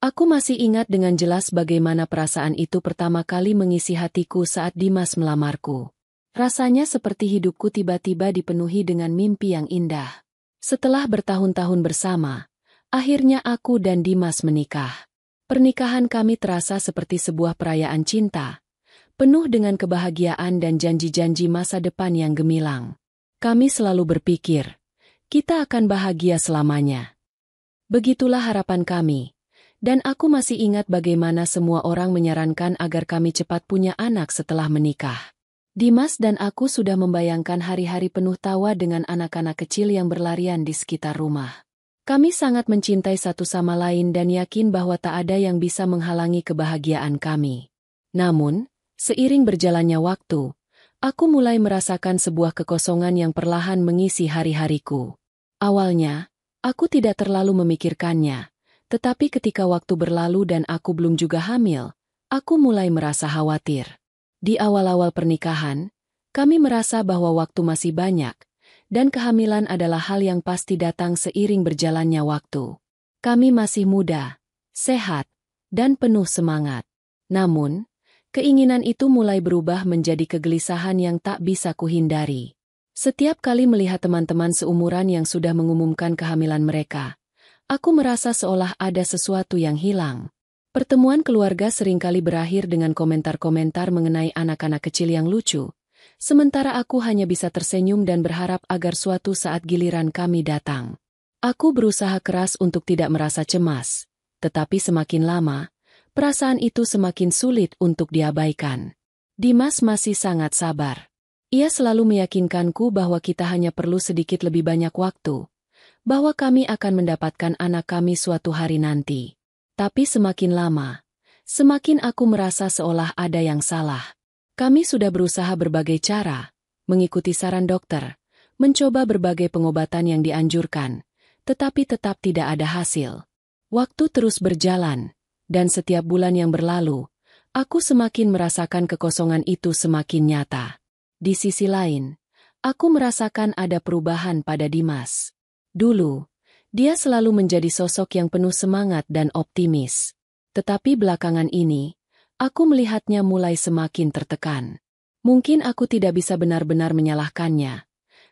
Aku masih ingat dengan jelas bagaimana perasaan itu pertama kali mengisi hatiku saat Dimas melamarku. Rasanya seperti hidupku tiba-tiba dipenuhi dengan mimpi yang indah. Setelah bertahun-tahun bersama, akhirnya aku dan Dimas menikah. Pernikahan kami terasa seperti sebuah perayaan cinta, penuh dengan kebahagiaan dan janji-janji masa depan yang gemilang. Kami selalu berpikir, kita akan bahagia selamanya. Begitulah harapan kami. Dan aku masih ingat bagaimana semua orang menyarankan agar kami cepat punya anak setelah menikah. Dimas dan aku sudah membayangkan hari-hari penuh tawa dengan anak-anak kecil yang berlarian di sekitar rumah. Kami sangat mencintai satu sama lain dan yakin bahwa tak ada yang bisa menghalangi kebahagiaan kami. Namun, seiring berjalannya waktu, aku mulai merasakan sebuah kekosongan yang perlahan mengisi hari-hariku. Awalnya, aku tidak terlalu memikirkannya. Tetapi ketika waktu berlalu dan aku belum juga hamil, aku mulai merasa khawatir. Di awal-awal pernikahan, kami merasa bahwa waktu masih banyak, dan kehamilan adalah hal yang pasti datang seiring berjalannya waktu. Kami masih muda, sehat, dan penuh semangat. Namun, keinginan itu mulai berubah menjadi kegelisahan yang tak bisa kuhindari. Setiap kali melihat teman-teman seumuran yang sudah mengumumkan kehamilan mereka, aku merasa seolah ada sesuatu yang hilang. Pertemuan keluarga seringkali berakhir dengan komentar-komentar mengenai anak-anak kecil yang lucu, sementara aku hanya bisa tersenyum dan berharap agar suatu saat giliran kami datang. Aku berusaha keras untuk tidak merasa cemas, tetapi semakin lama, perasaan itu semakin sulit untuk diabaikan. Dimas masih sangat sabar. Ia selalu meyakinkanku bahwa kita hanya perlu sedikit lebih banyak waktu, bahwa kami akan mendapatkan anak kami suatu hari nanti. Tapi semakin lama, semakin aku merasa seolah ada yang salah. Kami sudah berusaha berbagai cara, mengikuti saran dokter, mencoba berbagai pengobatan yang dianjurkan, tetapi tetap tidak ada hasil. Waktu terus berjalan, dan setiap bulan yang berlalu, aku semakin merasakan kekosongan itu semakin nyata. Di sisi lain, aku merasakan ada perubahan pada Dimas. Dulu, dia selalu menjadi sosok yang penuh semangat dan optimis. Tetapi belakangan ini, aku melihatnya mulai semakin tertekan. Mungkin aku tidak bisa benar-benar menyalahkannya,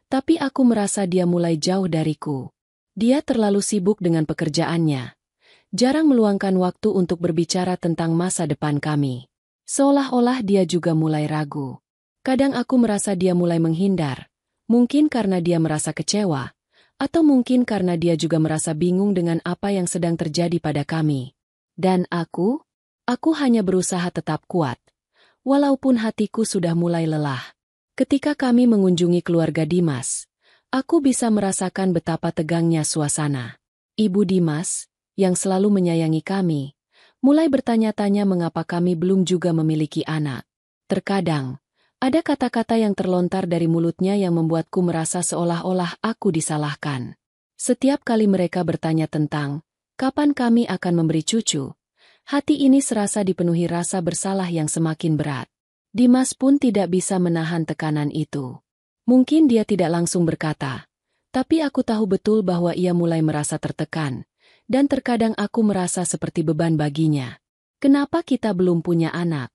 tapi aku merasa dia mulai jauh dariku. Dia terlalu sibuk dengan pekerjaannya, jarang meluangkan waktu untuk berbicara tentang masa depan kami. Seolah-olah dia juga mulai ragu. Kadang aku merasa dia mulai menghindar, mungkin karena dia merasa kecewa, atau mungkin karena dia juga merasa bingung dengan apa yang sedang terjadi pada kami. Dan aku hanya berusaha tetap kuat, walaupun hatiku sudah mulai lelah. Ketika kami mengunjungi keluarga Dimas, aku bisa merasakan betapa tegangnya suasana. Ibu Dimas, yang selalu menyayangi kami, mulai bertanya-tanya mengapa kami belum juga memiliki anak. Terkadang, ada kata-kata yang terlontar dari mulutnya yang membuatku merasa seolah-olah aku disalahkan. Setiap kali mereka bertanya tentang kapan kami akan memberi cucu, hati ini serasa dipenuhi rasa bersalah yang semakin berat. Dimas pun tidak bisa menahan tekanan itu. Mungkin dia tidak langsung berkata, tapi aku tahu betul bahwa ia mulai merasa tertekan, dan terkadang aku merasa seperti beban baginya. Kenapa kita belum punya anak?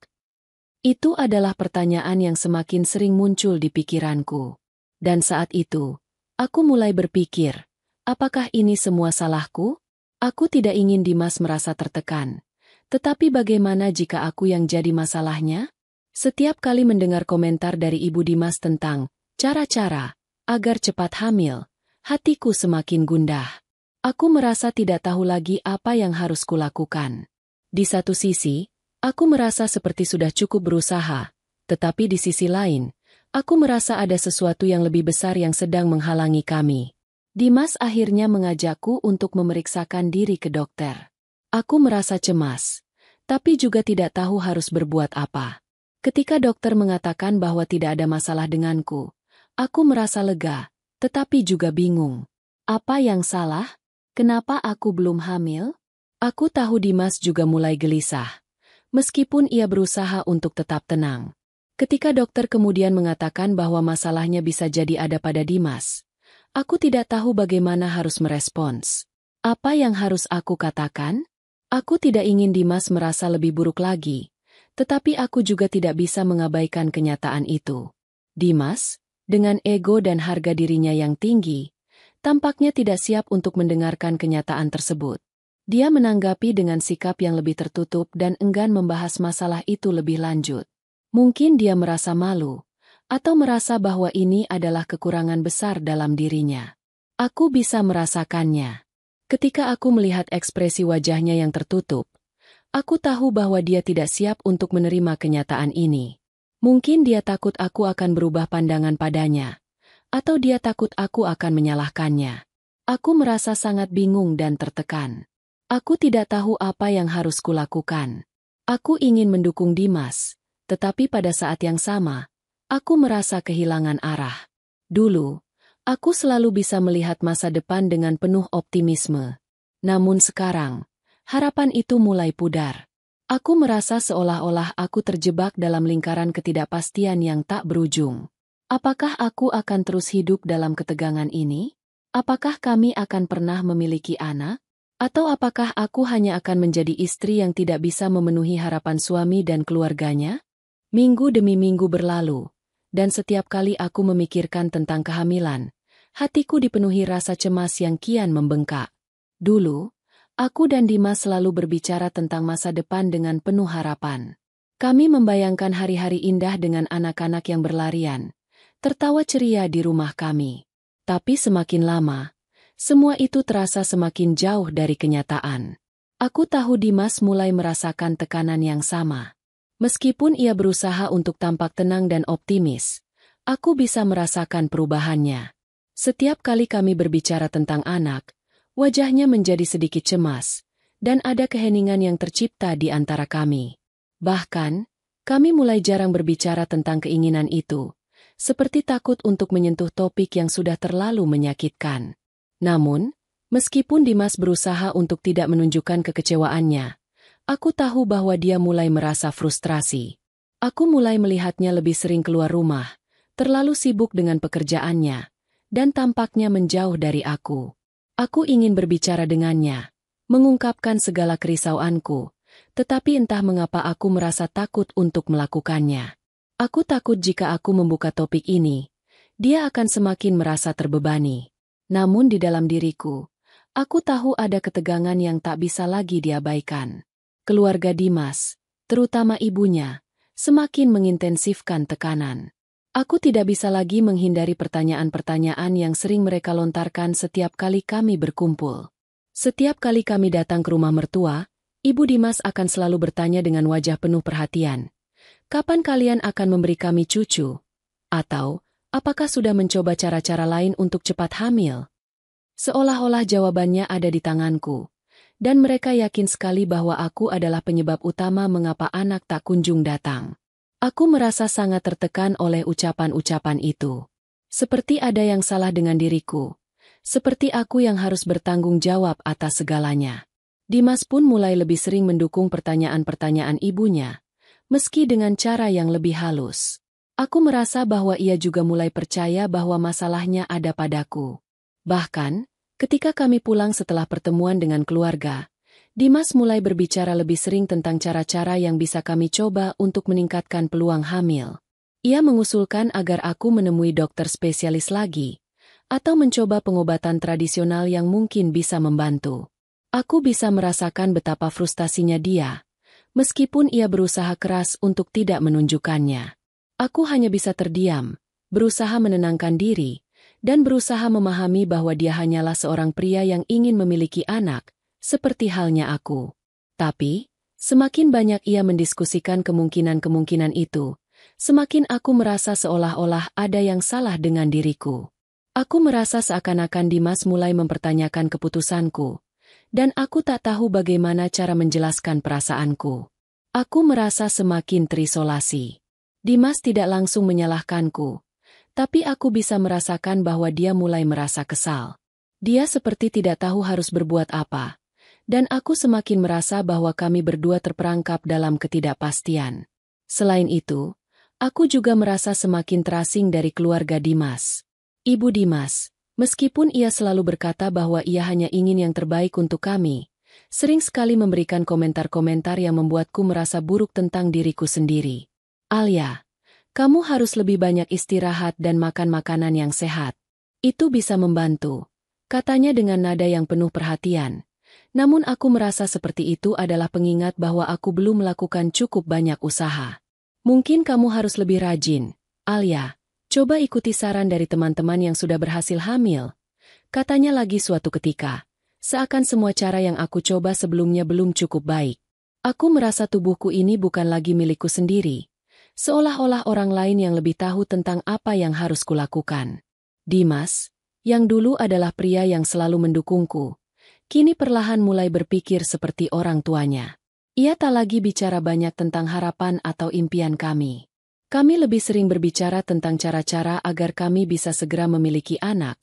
Itu adalah pertanyaan yang semakin sering muncul di pikiranku. Dan saat itu, aku mulai berpikir, apakah ini semua salahku? Aku tidak ingin Dimas merasa tertekan. Tetapi bagaimana jika aku yang jadi masalahnya? Setiap kali mendengar komentar dari Ibu Dimas tentang cara-cara agar cepat hamil, hatiku semakin gundah. Aku merasa tidak tahu lagi apa yang harus kulakukan. Di satu sisi, aku merasa seperti sudah cukup berusaha, tetapi di sisi lain, aku merasa ada sesuatu yang lebih besar yang sedang menghalangi kami. Dimas akhirnya mengajakku untuk memeriksakan diri ke dokter. Aku merasa cemas, tapi juga tidak tahu harus berbuat apa. Ketika dokter mengatakan bahwa tidak ada masalah denganku, aku merasa lega, tetapi juga bingung. Apa yang salah? Kenapa aku belum hamil? Aku tahu Dimas juga mulai gelisah. Meskipun ia berusaha untuk tetap tenang. Ketika dokter kemudian mengatakan bahwa masalahnya bisa jadi ada pada Dimas, aku tidak tahu bagaimana harus merespons. Apa yang harus aku katakan? Aku tidak ingin Dimas merasa lebih buruk lagi, tetapi aku juga tidak bisa mengabaikan kenyataan itu. Dimas, dengan ego dan harga dirinya yang tinggi, tampaknya tidak siap untuk mendengarkan kenyataan tersebut. Dia menanggapi dengan sikap yang lebih tertutup dan enggan membahas masalah itu lebih lanjut. Mungkin dia merasa malu, atau merasa bahwa ini adalah kekurangan besar dalam dirinya. Aku bisa merasakannya. Ketika aku melihat ekspresi wajahnya yang tertutup, aku tahu bahwa dia tidak siap untuk menerima kenyataan ini. Mungkin dia takut aku akan berubah pandangan padanya, atau dia takut aku akan menyalahkannya. Aku merasa sangat bingung dan tertekan. Aku tidak tahu apa yang harus kulakukan. Aku ingin mendukung Dimas, tetapi pada saat yang sama, aku merasa kehilangan arah. Dulu, aku selalu bisa melihat masa depan dengan penuh optimisme. Namun sekarang, harapan itu mulai pudar. Aku merasa seolah-olah aku terjebak dalam lingkaran ketidakpastian yang tak berujung. Apakah aku akan terus hidup dalam ketegangan ini? Apakah kami akan pernah memiliki anak? Atau apakah aku hanya akan menjadi istri yang tidak bisa memenuhi harapan suami dan keluarganya? Minggu demi minggu berlalu, dan setiap kali aku memikirkan tentang kehamilan, hatiku dipenuhi rasa cemas yang kian membengkak. Dulu, aku dan Dimas selalu berbicara tentang masa depan dengan penuh harapan. Kami membayangkan hari-hari indah dengan anak-anak yang berlarian, tertawa ceria di rumah kami. Tapi semakin lama, semua itu terasa semakin jauh dari kenyataan. Aku tahu Dimas mulai merasakan tekanan yang sama. Meskipun ia berusaha untuk tampak tenang dan optimis, aku bisa merasakan perubahannya. Setiap kali kami berbicara tentang anak, wajahnya menjadi sedikit cemas, dan ada keheningan yang tercipta di antara kami. Bahkan, kami mulai jarang berbicara tentang keinginan itu, seperti takut untuk menyentuh topik yang sudah terlalu menyakitkan. Namun, meskipun Dimas berusaha untuk tidak menunjukkan kekecewaannya, aku tahu bahwa dia mulai merasa frustrasi. Aku mulai melihatnya lebih sering keluar rumah, terlalu sibuk dengan pekerjaannya, dan tampaknya menjauh dari aku. Aku ingin berbicara dengannya, mengungkapkan segala kerisauanku, tetapi entah mengapa aku merasa takut untuk melakukannya. Aku takut jika aku membuka topik ini, dia akan semakin merasa terbebani. Namun di dalam diriku, aku tahu ada ketegangan yang tak bisa lagi diabaikan. Keluarga Dimas, terutama ibunya, semakin mengintensifkan tekanan. Aku tidak bisa lagi menghindari pertanyaan-pertanyaan yang sering mereka lontarkan setiap kali kami berkumpul. Setiap kali kami datang ke rumah mertua, Ibu Dimas akan selalu bertanya dengan wajah penuh perhatian. Kapan kalian akan memberi kami cucu? Atau, apakah sudah mencoba cara-cara lain untuk cepat hamil? Seolah-olah jawabannya ada di tanganku, dan mereka yakin sekali bahwa aku adalah penyebab utama mengapa anak tak kunjung datang. Aku merasa sangat tertekan oleh ucapan-ucapan itu. Seperti ada yang salah dengan diriku, seperti aku yang harus bertanggung jawab atas segalanya. Dimas pun mulai lebih sering mendukung pertanyaan-pertanyaan ibunya, meski dengan cara yang lebih halus. Aku merasa bahwa ia juga mulai percaya bahwa masalahnya ada padaku. Bahkan, ketika kami pulang setelah pertemuan dengan keluarga, Dimas mulai berbicara lebih sering tentang cara-cara yang bisa kami coba untuk meningkatkan peluang hamil. Ia mengusulkan agar aku menemui dokter spesialis lagi, atau mencoba pengobatan tradisional yang mungkin bisa membantu. Aku bisa merasakan betapa frustasinya dia, meskipun ia berusaha keras untuk tidak menunjukkannya. Aku hanya bisa terdiam, berusaha menenangkan diri, dan berusaha memahami bahwa dia hanyalah seorang pria yang ingin memiliki anak, seperti halnya aku. Tapi, semakin banyak ia mendiskusikan kemungkinan-kemungkinan itu, semakin aku merasa seolah-olah ada yang salah dengan diriku. Aku merasa seakan-akan Dimas mulai mempertanyakan keputusanku, dan aku tak tahu bagaimana cara menjelaskan perasaanku. Aku merasa semakin terisolasi. Dimas tidak langsung menyalahkanku, tapi aku bisa merasakan bahwa dia mulai merasa kesal. Dia seperti tidak tahu harus berbuat apa, dan aku semakin merasa bahwa kami berdua terperangkap dalam ketidakpastian. Selain itu, aku juga merasa semakin terasing dari keluarga Dimas. Ibu Dimas, meskipun ia selalu berkata bahwa ia hanya ingin yang terbaik untuk kami, sering sekali memberikan komentar-komentar yang membuatku merasa buruk tentang diriku sendiri. Alia, kamu harus lebih banyak istirahat dan makan makanan yang sehat. Itu bisa membantu, katanya dengan nada yang penuh perhatian. Namun aku merasa seperti itu adalah pengingat bahwa aku belum melakukan cukup banyak usaha. Mungkin kamu harus lebih rajin, Alia. Coba ikuti saran dari teman-teman yang sudah berhasil hamil. Katanya lagi suatu ketika. Seakan semua cara yang aku coba sebelumnya belum cukup baik. Aku merasa tubuhku ini bukan lagi milikku sendiri. Seolah-olah orang lain yang lebih tahu tentang apa yang harus kulakukan. Dimas, yang dulu adalah pria yang selalu mendukungku, kini perlahan mulai berpikir seperti orang tuanya. Ia tak lagi bicara banyak tentang harapan atau impian kami. Kami lebih sering berbicara tentang cara-cara agar kami bisa segera memiliki anak,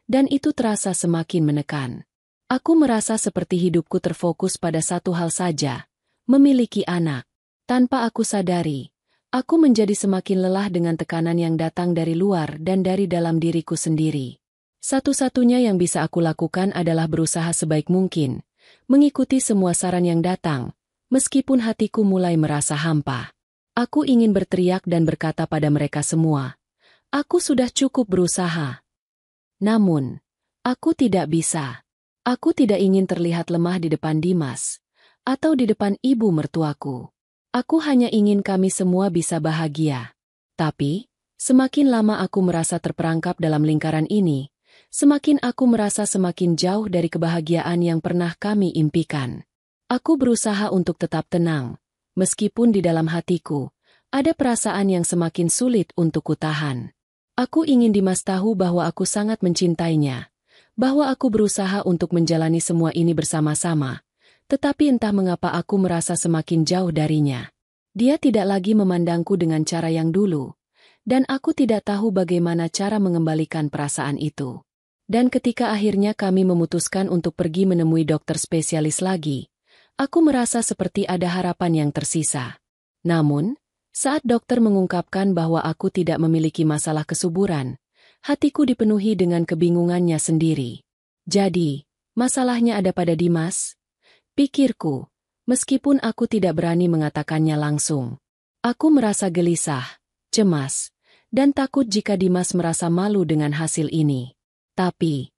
dan itu terasa semakin menekan. Aku merasa seperti hidupku terfokus pada satu hal saja, memiliki anak. Tanpa aku sadari, aku menjadi semakin lelah dengan tekanan yang datang dari luar dan dari dalam diriku sendiri. Satu-satunya yang bisa aku lakukan adalah berusaha sebaik mungkin, mengikuti semua saran yang datang, meskipun hatiku mulai merasa hampa. Aku ingin berteriak dan berkata pada mereka semua, aku sudah cukup berusaha. Namun, aku tidak bisa. Aku tidak ingin terlihat lemah di depan Dimas, atau di depan ibu mertuaku. Aku hanya ingin kami semua bisa bahagia. Tapi, semakin lama aku merasa terperangkap dalam lingkaran ini, semakin aku merasa semakin jauh dari kebahagiaan yang pernah kami impikan. Aku berusaha untuk tetap tenang. Meskipun di dalam hatiku, ada perasaan yang semakin sulit untuk kutahan. Aku ingin Dimas tahu bahwa aku sangat mencintainya, bahwa aku berusaha untuk menjalani semua ini bersama-sama, tetapi entah mengapa aku merasa semakin jauh darinya. Dia tidak lagi memandangku dengan cara yang dulu, dan aku tidak tahu bagaimana cara mengembalikan perasaan itu. Dan ketika akhirnya kami memutuskan untuk pergi menemui dokter spesialis lagi, aku merasa seperti ada harapan yang tersisa. Namun, saat dokter mengungkapkan bahwa aku tidak memiliki masalah kesuburan, hatiku dipenuhi dengan kebingungannya sendiri. Jadi, masalahnya ada pada Dimas? Pikirku, meskipun aku tidak berani mengatakannya langsung. Aku merasa gelisah, cemas, dan takut jika Dimas merasa malu dengan hasil ini. Tapi,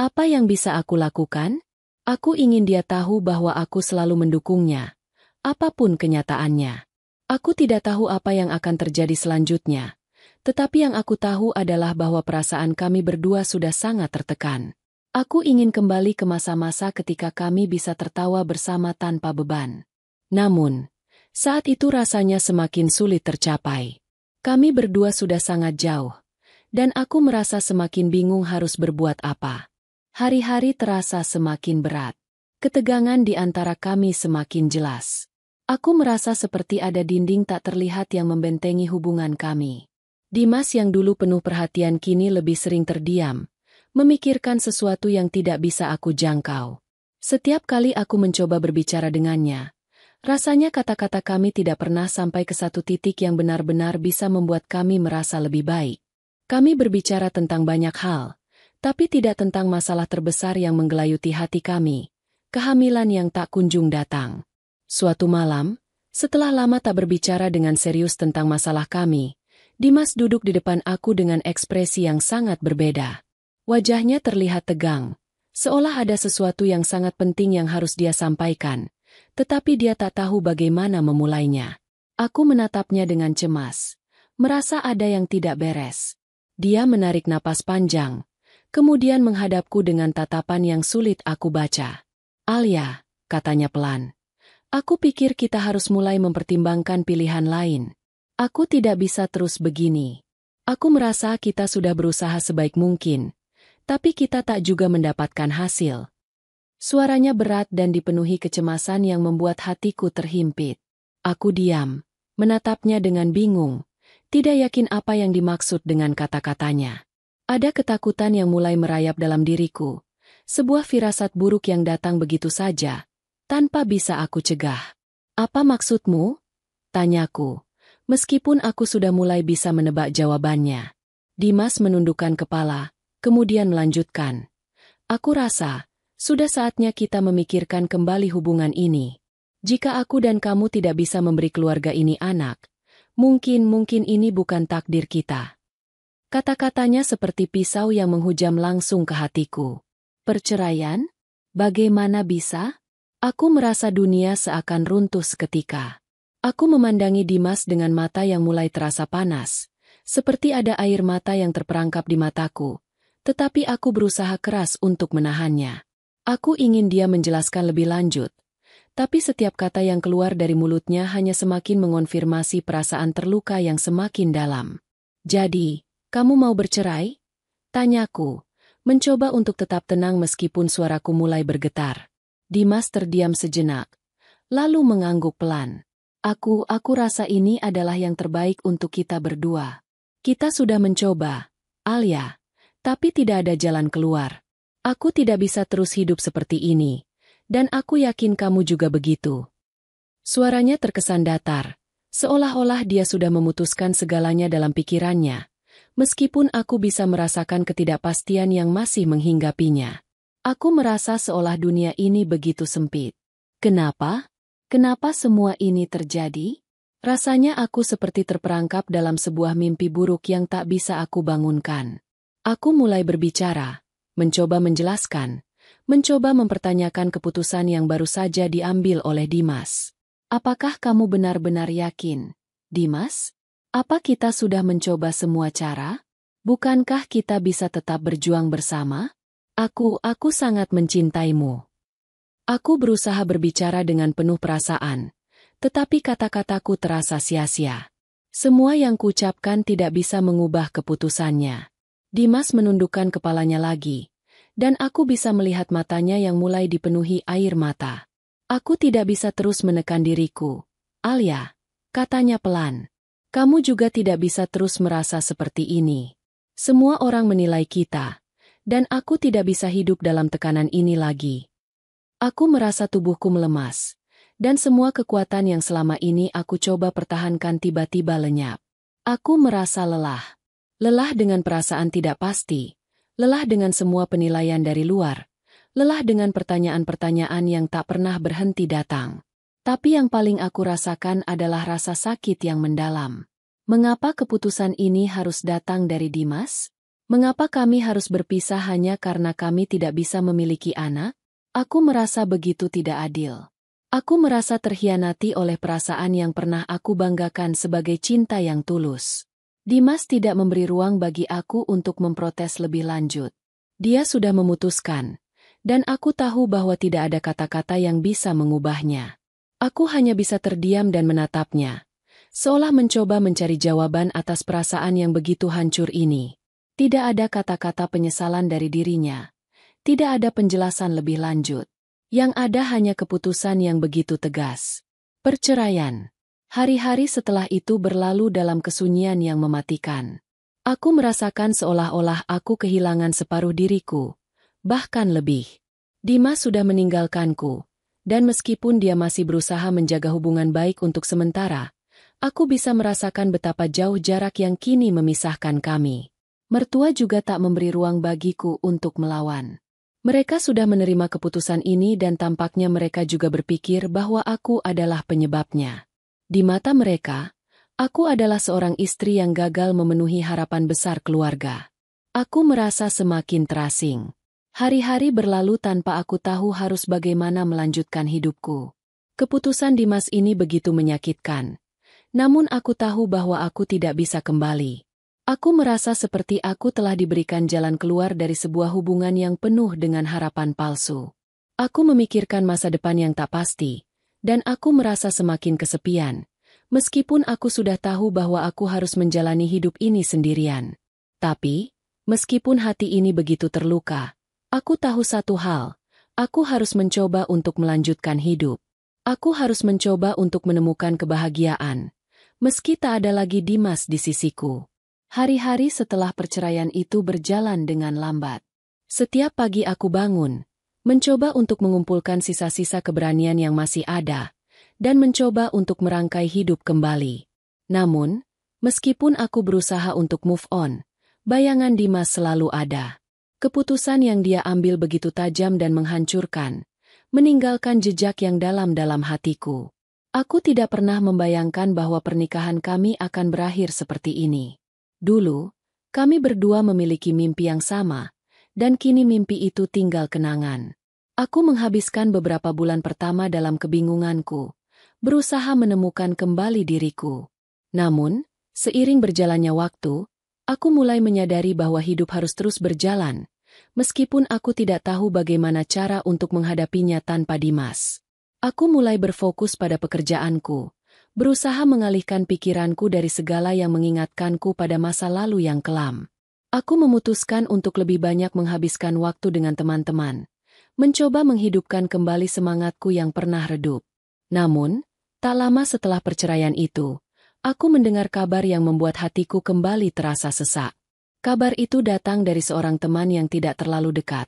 apa yang bisa aku lakukan? Aku ingin dia tahu bahwa aku selalu mendukungnya, apapun kenyataannya. Aku tidak tahu apa yang akan terjadi selanjutnya, tetapi yang aku tahu adalah bahwa perasaan kami berdua sudah sangat tertekan. Aku ingin kembali ke masa-masa ketika kami bisa tertawa bersama tanpa beban. Namun, saat itu rasanya semakin sulit tercapai. Kami berdua sudah sangat jauh, dan aku merasa semakin bingung harus berbuat apa. Hari-hari terasa semakin berat. Ketegangan di antara kami semakin jelas. Aku merasa seperti ada dinding tak terlihat yang membentengi hubungan kami. Dimas yang dulu penuh perhatian kini lebih sering terdiam, memikirkan sesuatu yang tidak bisa aku jangkau. Setiap kali aku mencoba berbicara dengannya, rasanya kata-kata kami tidak pernah sampai ke satu titik yang benar-benar bisa membuat kami merasa lebih baik. Kami berbicara tentang banyak hal, tapi tidak tentang masalah terbesar yang menggelayuti hati kami, kehamilan yang tak kunjung datang. Suatu malam, setelah lama tak berbicara dengan serius tentang masalah kami, Dimas duduk di depan aku dengan ekspresi yang sangat berbeda. Wajahnya terlihat tegang, seolah ada sesuatu yang sangat penting yang harus dia sampaikan, tetapi dia tak tahu bagaimana memulainya. Aku menatapnya dengan cemas, merasa ada yang tidak beres. Dia menarik napas panjang, kemudian menghadapku dengan tatapan yang sulit aku baca. Alia, katanya pelan. Aku pikir kita harus mulai mempertimbangkan pilihan lain. Aku tidak bisa terus begini. Aku merasa kita sudah berusaha sebaik mungkin, tapi kita tak juga mendapatkan hasil. Suaranya berat dan dipenuhi kecemasan yang membuat hatiku terhimpit. Aku diam, menatapnya dengan bingung, tidak yakin apa yang dimaksud dengan kata-katanya. Ada ketakutan yang mulai merayap dalam diriku, sebuah firasat buruk yang datang begitu saja, tanpa bisa aku cegah. Apa maksudmu? Tanyaku, meskipun aku sudah mulai bisa menebak jawabannya. Dimas menundukkan kepala, kemudian melanjutkan. Aku rasa, Sudah saatnya kita memikirkan kembali hubungan ini. Jika aku dan kamu tidak bisa memberi keluarga ini anak, mungkin ini bukan takdir kita. Kata-katanya seperti pisau yang menghujam langsung ke hatiku. Perceraian? Bagaimana bisa? Aku merasa dunia seakan runtuh seketika. Aku memandangi Dimas dengan mata yang mulai terasa panas, seperti ada air mata yang terperangkap di mataku, tetapi aku berusaha keras untuk menahannya. Aku ingin dia menjelaskan lebih lanjut, tapi setiap kata yang keluar dari mulutnya hanya semakin mengonfirmasi perasaan terluka yang semakin dalam. Jadi, kamu mau bercerai? Tanyaku, mencoba untuk tetap tenang meskipun suaraku mulai bergetar. Dimas terdiam sejenak, lalu mengangguk pelan. Aku rasa ini adalah yang terbaik untuk kita berdua. Kita sudah mencoba, Alia, tapi tidak ada jalan keluar. Aku tidak bisa terus hidup seperti ini, dan aku yakin kamu juga begitu. Suaranya terkesan datar, seolah-olah dia sudah memutuskan segalanya dalam pikirannya. Meskipun aku bisa merasakan ketidakpastian yang masih menghinggapinya. Aku merasa seolah dunia ini begitu sempit. Kenapa? Kenapa semua ini terjadi? Rasanya aku seperti terperangkap dalam sebuah mimpi buruk yang tak bisa aku bangunkan. Aku mulai berbicara, mencoba menjelaskan, mencoba mempertanyakan keputusan yang baru saja diambil oleh Dimas. Apakah kamu benar-benar yakin, Dimas? Apa kita sudah mencoba semua cara? Bukankah kita bisa tetap berjuang bersama? Aku sangat mencintaimu. Aku berusaha berbicara dengan penuh perasaan, tetapi kata-kataku terasa sia-sia. Semua yang kuucapkan tidak bisa mengubah keputusannya. Dimas menundukkan kepalanya lagi, dan aku bisa melihat matanya yang mulai dipenuhi air mata. Aku tidak bisa terus menekan diriku. Alia, katanya pelan. Kamu juga tidak bisa terus merasa seperti ini. Semua orang menilai kita, dan aku tidak bisa hidup dalam tekanan ini lagi. Aku merasa tubuhku melemas, dan semua kekuatan yang selama ini aku coba pertahankan tiba-tiba lenyap. Aku merasa lelah. Lelah dengan perasaan tidak pasti, lelah dengan semua penilaian dari luar, lelah dengan pertanyaan-pertanyaan yang tak pernah berhenti datang. Tapi yang paling aku rasakan adalah rasa sakit yang mendalam. Mengapa keputusan ini harus datang dari Dimas? Mengapa kami harus berpisah hanya karena kami tidak bisa memiliki anak? Aku merasa begitu tidak adil. Aku merasa terhianati oleh perasaan yang pernah aku banggakan sebagai cinta yang tulus. Dimas tidak memberi ruang bagi aku untuk memprotes lebih lanjut. Dia sudah memutuskan, dan aku tahu bahwa tidak ada kata-kata yang bisa mengubahnya. Aku hanya bisa terdiam dan menatapnya, seolah mencoba mencari jawaban atas perasaan yang begitu hancur ini. Tidak ada kata-kata penyesalan dari dirinya. Tidak ada penjelasan lebih lanjut. Yang ada hanya keputusan yang begitu tegas. Perceraian. Hari-hari setelah itu berlalu dalam kesunyian yang mematikan. Aku merasakan seolah-olah aku kehilangan separuh diriku, bahkan lebih. Dimas sudah meninggalkanku. Dan meskipun dia masih berusaha menjaga hubungan baik untuk sementara, aku bisa merasakan betapa jauh jarak yang kini memisahkan kami. Mertua juga tak memberi ruang bagiku untuk melawan. Mereka sudah menerima keputusan ini dan tampaknya mereka juga berpikir bahwa aku adalah penyebabnya. Di mata mereka, aku adalah seorang istri yang gagal memenuhi harapan besar keluarga. Aku merasa semakin terasing. Hari-hari berlalu tanpa aku tahu harus bagaimana melanjutkan hidupku. Keputusan Dimas ini begitu menyakitkan. Namun aku tahu bahwa aku tidak bisa kembali. Aku merasa seperti aku telah diberikan jalan keluar dari sebuah hubungan yang penuh dengan harapan palsu. Aku memikirkan masa depan yang tak pasti, dan aku merasa semakin kesepian, meskipun aku sudah tahu bahwa aku harus menjalani hidup ini sendirian. Tapi, meskipun hati ini begitu terluka, aku tahu satu hal, aku harus mencoba untuk melanjutkan hidup. Aku harus mencoba untuk menemukan kebahagiaan, meski tak ada lagi Dimas di sisiku. Hari-hari setelah perceraian itu berjalan dengan lambat. Setiap pagi aku bangun, mencoba untuk mengumpulkan sisa-sisa keberanian yang masih ada, dan mencoba untuk merangkai hidup kembali. Namun, meskipun aku berusaha untuk move on, bayangan Dimas selalu ada. Keputusan yang dia ambil begitu tajam dan menghancurkan, meninggalkan jejak yang dalam-dalam hatiku. Aku tidak pernah membayangkan bahwa pernikahan kami akan berakhir seperti ini. Dulu, kami berdua memiliki mimpi yang sama, dan kini mimpi itu tinggal kenangan. Aku menghabiskan beberapa bulan pertama dalam kebingunganku, berusaha menemukan kembali diriku. Namun, seiring berjalannya waktu, aku mulai menyadari bahwa hidup harus terus berjalan, meskipun aku tidak tahu bagaimana cara untuk menghadapinya tanpa Dimas. Aku mulai berfokus pada pekerjaanku, berusaha mengalihkan pikiranku dari segala yang mengingatkanku pada masa lalu yang kelam. Aku memutuskan untuk lebih banyak menghabiskan waktu dengan teman-teman, mencoba menghidupkan kembali semangatku yang pernah redup. Namun, tak lama setelah perceraian itu, aku mendengar kabar yang membuat hatiku kembali terasa sesak. Kabar itu datang dari seorang teman yang tidak terlalu dekat,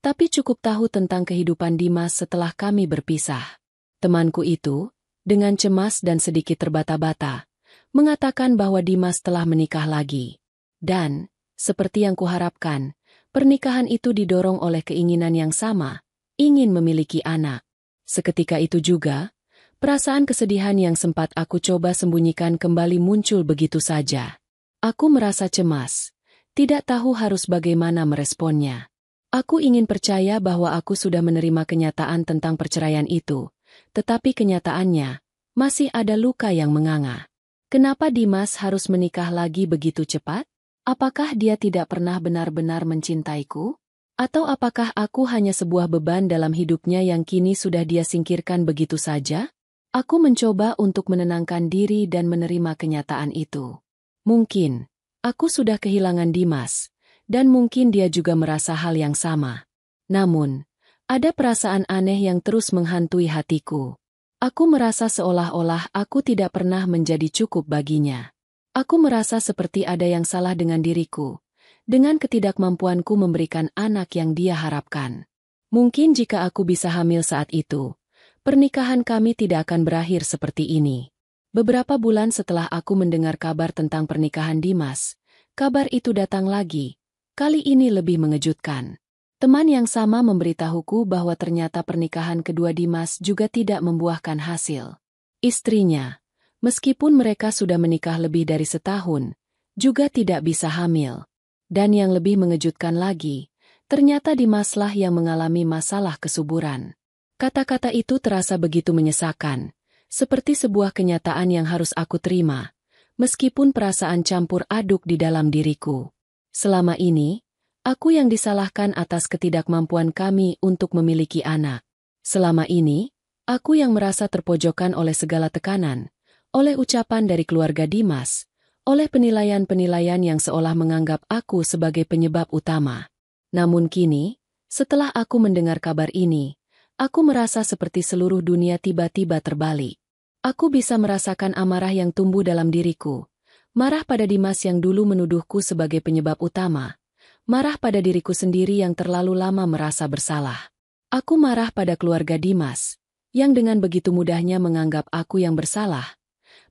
tapi cukup tahu tentang kehidupan Dimas setelah kami berpisah. Temanku itu, dengan cemas dan sedikit terbata-bata, mengatakan bahwa Dimas telah menikah lagi. Dan, seperti yang kuharapkan, pernikahan itu didorong oleh keinginan yang sama, ingin memiliki anak. Seketika itu juga, perasaan kesedihan yang sempat aku coba sembunyikan kembali muncul begitu saja. Aku merasa cemas, tidak tahu harus bagaimana meresponnya. Aku ingin percaya bahwa aku sudah menerima kenyataan tentang perceraian itu, tetapi kenyataannya, masih ada luka yang menganga. Kenapa Dimas harus menikah lagi begitu cepat? Apakah dia tidak pernah benar-benar mencintaiku? Atau apakah aku hanya sebuah beban dalam hidupnya yang kini sudah dia singkirkan begitu saja? Aku mencoba untuk menenangkan diri dan menerima kenyataan itu. Mungkin, aku sudah kehilangan Dimas, dan mungkin dia juga merasa hal yang sama. Namun, ada perasaan aneh yang terus menghantui hatiku. Aku merasa seolah-olah aku tidak pernah menjadi cukup baginya. Aku merasa seperti ada yang salah dengan diriku, dengan ketidakmampuanku memberikan anak yang dia harapkan. Mungkin jika aku bisa hamil saat itu, pernikahan kami tidak akan berakhir seperti ini. Beberapa bulan setelah aku mendengar kabar tentang pernikahan Dimas, kabar itu datang lagi, kali ini lebih mengejutkan. Teman yang sama memberitahuku bahwa ternyata pernikahan kedua Dimas juga tidak membuahkan hasil. Istrinya, meskipun mereka sudah menikah lebih dari setahun, juga tidak bisa hamil. Dan yang lebih mengejutkan lagi, ternyata Dimaslah yang mengalami masalah kesuburan. Kata-kata itu terasa begitu menyesakan, seperti sebuah kenyataan yang harus aku terima, meskipun perasaan campur aduk di dalam diriku. Selama ini, aku yang disalahkan atas ketidakmampuan kami untuk memiliki anak. Selama ini, aku yang merasa terpojokkan oleh segala tekanan, oleh ucapan dari keluarga Dimas, oleh penilaian-penilaian yang seolah menganggap aku sebagai penyebab utama. Namun kini, setelah aku mendengar kabar ini, aku merasa seperti seluruh dunia tiba-tiba terbalik. Aku bisa merasakan amarah yang tumbuh dalam diriku, marah pada Dimas yang dulu menuduhku sebagai penyebab utama, marah pada diriku sendiri yang terlalu lama merasa bersalah. Aku marah pada keluarga Dimas, yang dengan begitu mudahnya menganggap aku yang bersalah,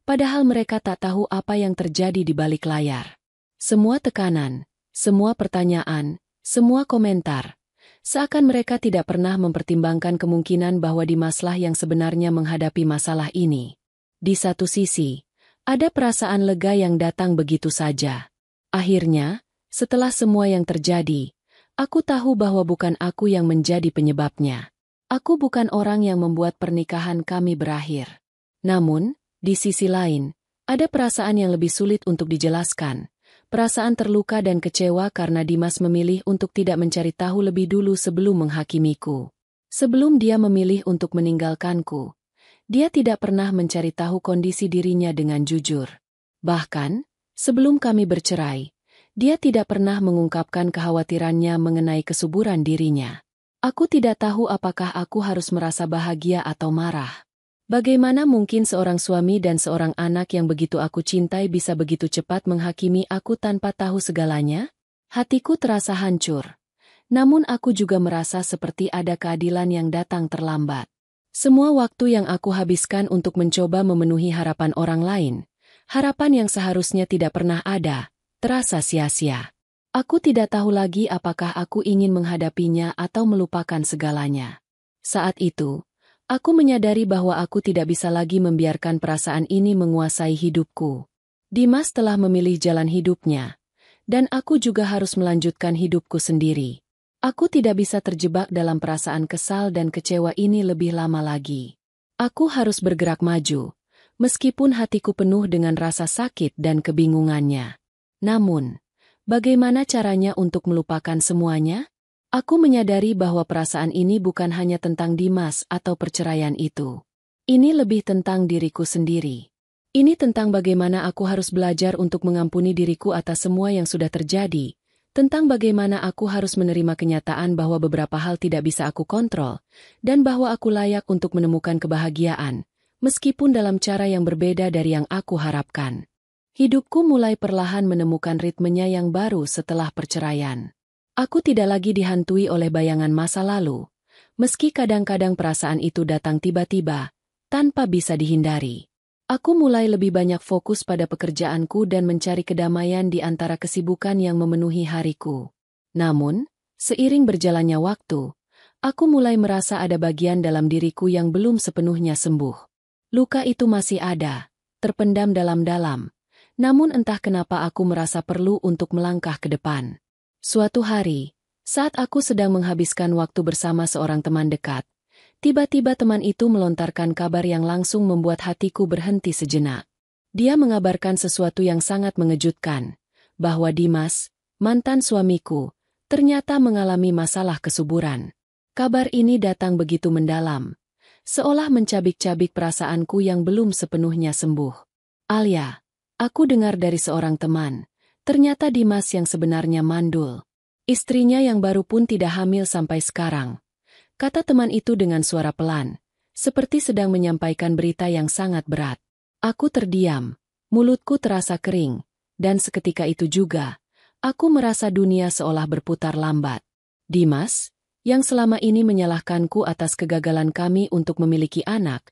padahal mereka tak tahu apa yang terjadi di balik layar. Semua tekanan, semua pertanyaan, semua komentar, seakan mereka tidak pernah mempertimbangkan kemungkinan bahwa Dimaslah yang sebenarnya menghadapi masalah ini. Di satu sisi, ada perasaan lega yang datang begitu saja. Akhirnya, setelah semua yang terjadi, aku tahu bahwa bukan aku yang menjadi penyebabnya. Aku bukan orang yang membuat pernikahan kami berakhir. Namun, di sisi lain, ada perasaan yang lebih sulit untuk dijelaskan. Perasaan terluka dan kecewa karena Dimas memilih untuk tidak mencari tahu lebih dulu sebelum menghakimiku. Sebelum dia memilih untuk meninggalkanku, dia tidak pernah mencari tahu kondisi dirinya dengan jujur. Bahkan, sebelum kami bercerai, dia tidak pernah mengungkapkan kekhawatirannya mengenai kesuburan dirinya. Aku tidak tahu apakah aku harus merasa bahagia atau marah. Bagaimana mungkin seorang suami dan seorang anak yang begitu aku cintai bisa begitu cepat menghakimi aku tanpa tahu segalanya? Hatiku terasa hancur. Namun aku juga merasa seperti ada keadilan yang datang terlambat. Semua waktu yang aku habiskan untuk mencoba memenuhi harapan orang lain, harapan yang seharusnya tidak pernah ada, terasa sia-sia. Aku tidak tahu lagi apakah aku ingin menghadapinya atau melupakan segalanya. Saat itu, aku menyadari bahwa aku tidak bisa lagi membiarkan perasaan ini menguasai hidupku. Dimas telah memilih jalan hidupnya, dan aku juga harus melanjutkan hidupku sendiri. Aku tidak bisa terjebak dalam perasaan kesal dan kecewa ini lebih lama lagi. Aku harus bergerak maju, meskipun hatiku penuh dengan rasa sakit dan kebingungannya. Namun, bagaimana caranya untuk melupakan semuanya? Aku menyadari bahwa perasaan ini bukan hanya tentang Dimas atau perceraian itu. Ini lebih tentang diriku sendiri. Ini tentang bagaimana aku harus belajar untuk mengampuni diriku atas semua yang sudah terjadi, tentang bagaimana aku harus menerima kenyataan bahwa beberapa hal tidak bisa aku kontrol, dan bahwa aku layak untuk menemukan kebahagiaan, meskipun dalam cara yang berbeda dari yang aku harapkan. Hidupku mulai perlahan menemukan ritmenya yang baru setelah perceraian. Aku tidak lagi dihantui oleh bayangan masa lalu, meski kadang-kadang perasaan itu datang tiba-tiba, tanpa bisa dihindari. Aku mulai lebih banyak fokus pada pekerjaanku dan mencari kedamaian di antara kesibukan yang memenuhi hariku. Namun, seiring berjalannya waktu, aku mulai merasa ada bagian dalam diriku yang belum sepenuhnya sembuh. Luka itu masih ada, terpendam dalam-dalam, namun entah kenapa aku merasa perlu untuk melangkah ke depan. Suatu hari, saat aku sedang menghabiskan waktu bersama seorang teman dekat, tiba-tiba teman itu melontarkan kabar yang langsung membuat hatiku berhenti sejenak. Dia mengabarkan sesuatu yang sangat mengejutkan, bahwa Dimas, mantan suamiku, ternyata mengalami masalah kesuburan. Kabar ini datang begitu mendalam, seolah mencabik-cabik perasaanku yang belum sepenuhnya sembuh. Alia, aku dengar dari seorang teman, ternyata Dimas yang sebenarnya mandul. Istrinya yang baru pun tidak hamil sampai sekarang. Kata teman itu dengan suara pelan, seperti sedang menyampaikan berita yang sangat berat. Aku terdiam, mulutku terasa kering, dan seketika itu juga, aku merasa dunia seolah berputar lambat. Dimas, yang selama ini menyalahkanku atas kegagalan kami untuk memiliki anak,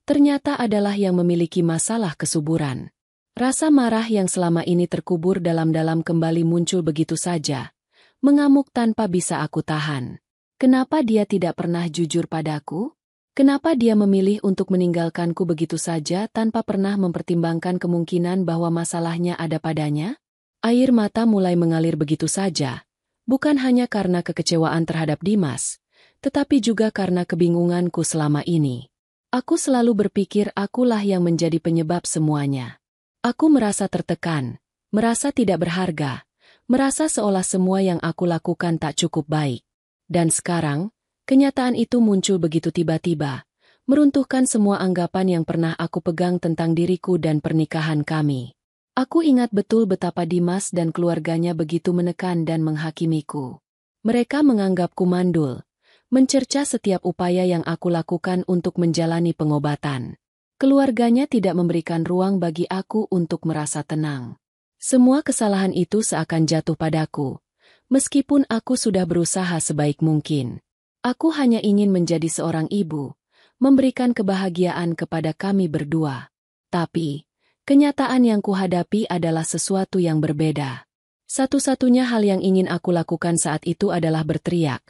ternyata adalah yang memiliki masalah kesuburan. Rasa marah yang selama ini terkubur dalam-dalam kembali muncul begitu saja, mengamuk tanpa bisa aku tahan. Kenapa dia tidak pernah jujur padaku? Kenapa dia memilih untuk meninggalkanku begitu saja tanpa pernah mempertimbangkan kemungkinan bahwa masalahnya ada padanya? Air mata mulai mengalir begitu saja, bukan hanya karena kekecewaan terhadap Dimas, tetapi juga karena kebingunganku selama ini. Aku selalu berpikir akulah yang menjadi penyebab semuanya. Aku merasa tertekan, merasa tidak berharga, merasa seolah semua yang aku lakukan tak cukup baik. Dan sekarang, kenyataan itu muncul begitu tiba-tiba, meruntuhkan semua anggapan yang pernah aku pegang tentang diriku dan pernikahan kami. Aku ingat betul betapa Dimas dan keluarganya begitu menekan dan menghakimiku. Mereka menganggapku mandul, mencerca setiap upaya yang aku lakukan untuk menjalani pengobatan. Keluarganya tidak memberikan ruang bagi aku untuk merasa tenang. Semua kesalahan itu seakan jatuh padaku. Meskipun aku sudah berusaha sebaik mungkin, aku hanya ingin menjadi seorang ibu, memberikan kebahagiaan kepada kami berdua. Tapi, kenyataan yang kuhadapi adalah sesuatu yang berbeda. Satu-satunya hal yang ingin aku lakukan saat itu adalah berteriak,